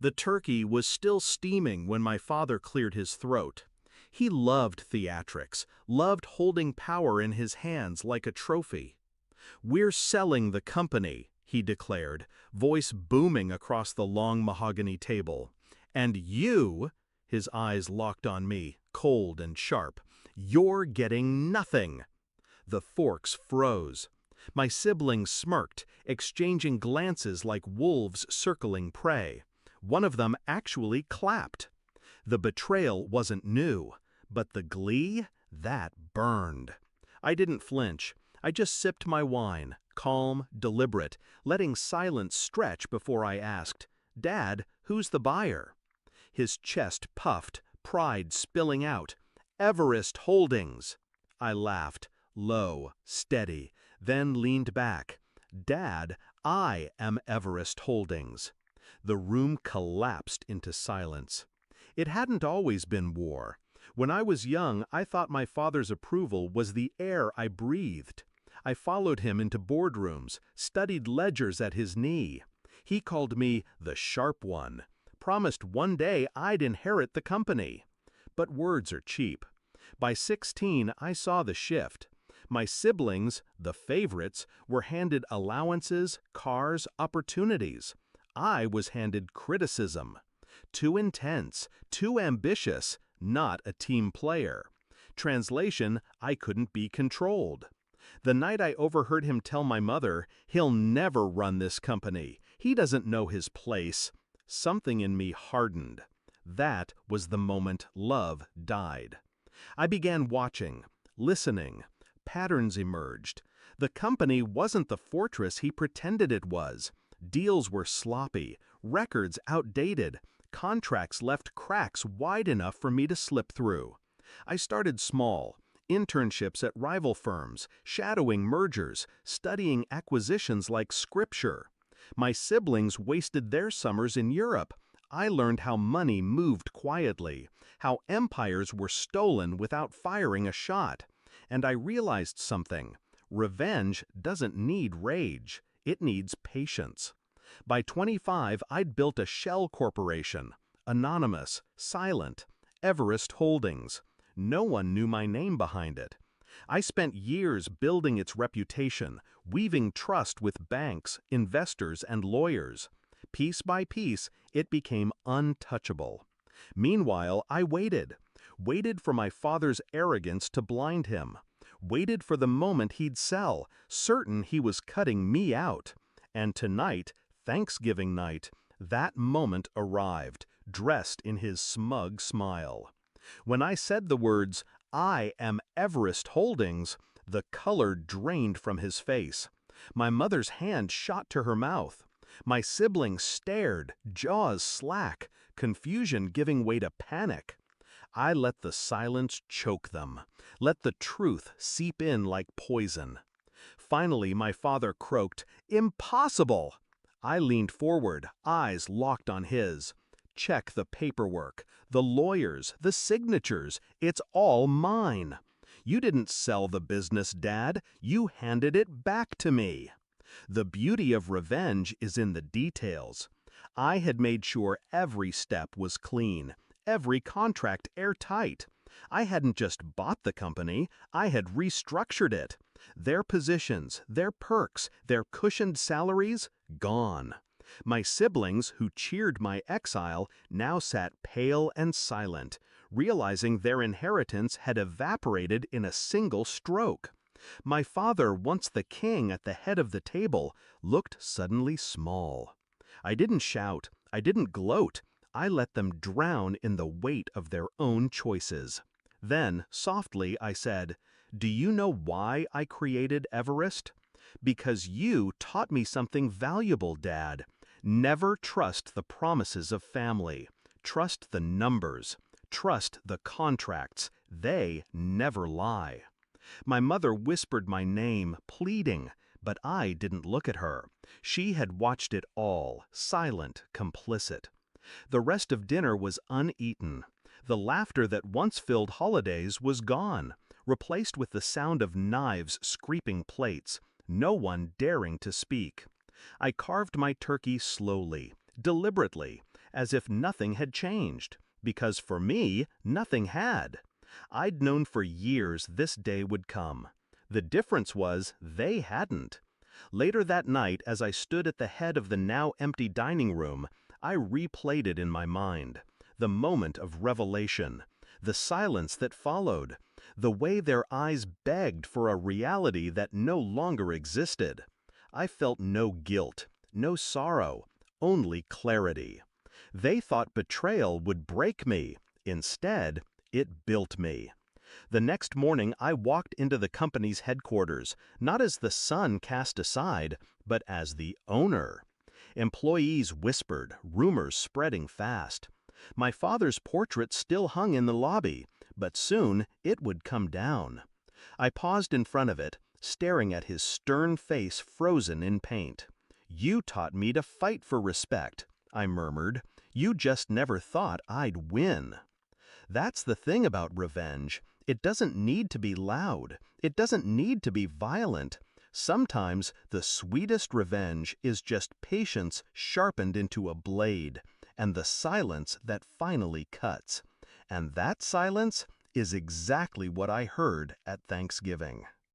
The turkey was still steaming when my father cleared his throat. He loved theatrics, loved holding power in his hands like a trophy. "We're selling the company," he declared, voice booming across the long mahogany table. "And you," his eyes locked on me, cold and sharp, "you're getting nothing." The forks froze. My siblings smirked, exchanging glances like wolves circling prey. One of them actually clapped. The betrayal wasn't new, but the glee, that burned. I didn't flinch. I just sipped my wine, calm, deliberate, letting silence stretch before I asked, "Dad, who's the buyer?" His chest puffed, pride spilling out. "Everest Holdings." I laughed, low, steady, then leaned back. "Dad, I am Everest Holdings." The room collapsed into silence. It hadn't always been war. When I was young, I thought my father's approval was the air I breathed. I followed him into boardrooms, studied ledgers at his knee. He called me the sharp one, promised one day I'd inherit the company. But words are cheap. By 16, I saw the shift. My siblings, the favorites, were handed allowances, cars, opportunities. I was handed criticism. Too intense, too ambitious, not a team player. Translation, I couldn't be controlled. The night I overheard him tell my mother, "He'll never run this company. He doesn't know his place," something in me hardened. That was the moment love died. I began watching, listening. Patterns emerged. The company wasn't the fortress he pretended it was. Deals were sloppy, records outdated, contracts left cracks wide enough for me to slip through. I started small, internships at rival firms, shadowing mergers, studying acquisitions like scripture. My siblings wasted their summers in Europe. I learned how money moved quietly, how empires were stolen without firing a shot. And I realized something. Revenge doesn't need rage. It needs patience. By 25, I'd built a shell corporation. Anonymous, silent, Everest Holdings. No one knew my name behind it. I spent years building its reputation, weaving trust with banks, investors, and lawyers. Piece by piece, it became untouchable. Meanwhile, I waited for my father's arrogance to blind him, waited for the moment he'd sell, certain he was cutting me out. And tonight, Thanksgiving night, that moment arrived, dressed in his smug smile. When I said the words, "I am Everest Holdings," the color drained from his face. My mother's hand shot to her mouth. My siblings stared, jaws slack, confusion giving way to panic. I let the silence choke them, let the truth seep in like poison. Finally, my father croaked, "Impossible!" I leaned forward, eyes locked on his. "Check the paperwork, the lawyers, the signatures. It's all mine. You didn't sell the business, Dad. You handed it back to me." The beauty of revenge is in the details. I had made sure every step was clean, every contract airtight. I hadn't just bought the company, I had restructured it. Their positions, their perks, their cushioned salaries, gone. My siblings, who cheered my exile, now sat pale and silent, realizing their inheritance had evaporated in a single stroke. My father, once the king at the head of the table, looked suddenly small. I didn't shout, I didn't gloat, I let them drown in the weight of their own choices. Then, softly, I said, "Do you know why I created Everest? Because you taught me something valuable, Dad. Never trust the promises of family. Trust the numbers. Trust the contracts. They never lie." My mother whispered my name, pleading, but I didn't look at her. She had watched it all, silent, complicit. The rest of dinner was uneaten. The laughter that once filled holidays was gone, replaced with the sound of knives scraping plates, no one daring to speak. I carved my turkey slowly, deliberately, as if nothing had changed, because for me, nothing had. I'd known for years this day would come. The difference was they hadn't. Later that night, as I stood at the head of the now empty dining room, I replayed it in my mind. The moment of revelation, the silence that followed, the way their eyes begged for a reality that no longer existed. I felt no guilt, no sorrow, only clarity. They thought betrayal would break me. Instead, it built me. The next morning I walked into the company's headquarters, not as the son cast aside, but as the owner. Employees whispered, rumors spreading fast. My father's portrait still hung in the lobby, but soon it would come down. I paused in front of it, staring at his stern face frozen in paint. "You taught me to fight for respect," I murmured. "You just never thought I'd win." That's the thing about revenge. It doesn't need to be loud. It doesn't need to be violent. Sometimes the sweetest revenge is just patience sharpened into a blade, and the silence that finally cuts. And that silence is exactly what I heard at Thanksgiving.